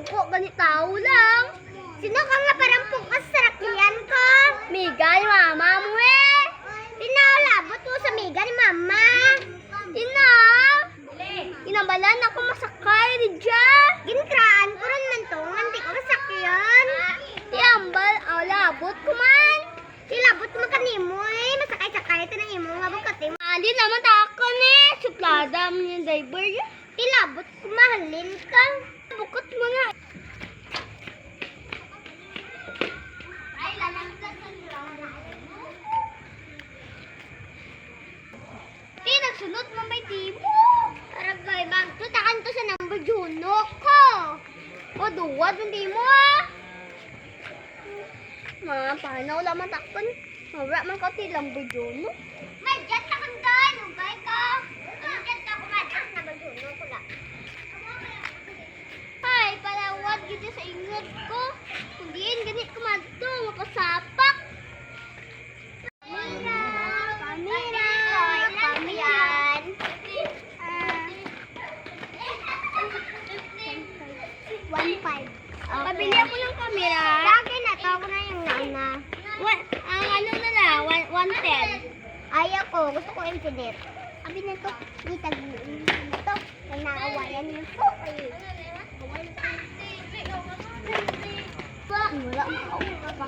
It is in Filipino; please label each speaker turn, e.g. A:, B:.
A: ko, ganit tao lang. Sino ka nga parampok ka sa sakyan ko? Miga ni mama mo eh. Pinalabot mo sa miga ni mama. Tina! Inabalan ako masakay, Ridja. Gintraan ko rin man to, hindi ko masakyan. Tiambal, labot ko man. Tilabot mo kanimo eh. Masakay-sakay ito ng imo nga bukati. Mahalin naman takon eh. Suplada mo yung driver yun. Tilabot ko mahalin ka. Bukot mo nga. Nagsunod mo may timo. Taragay, magtutakan to sa number juno ko. O, duwad mo timo ah. Paano lamang takpan? Mawala man ka ti number juno. May jet na kandan. Ugay ka. May jet na kumadas na number juno ko lang. Ay, palawad gito sa ingat ko. Kundiin ganit kumadto. Mapasapak. Pabili ako ng camera. Sa akin na to, ako na yung nauna. Ang ano na lang, 110. Ayaw ko, gusto ko infinite. Sabi na to, itag mo ito. May nakawalan yung po. Wala mo ako.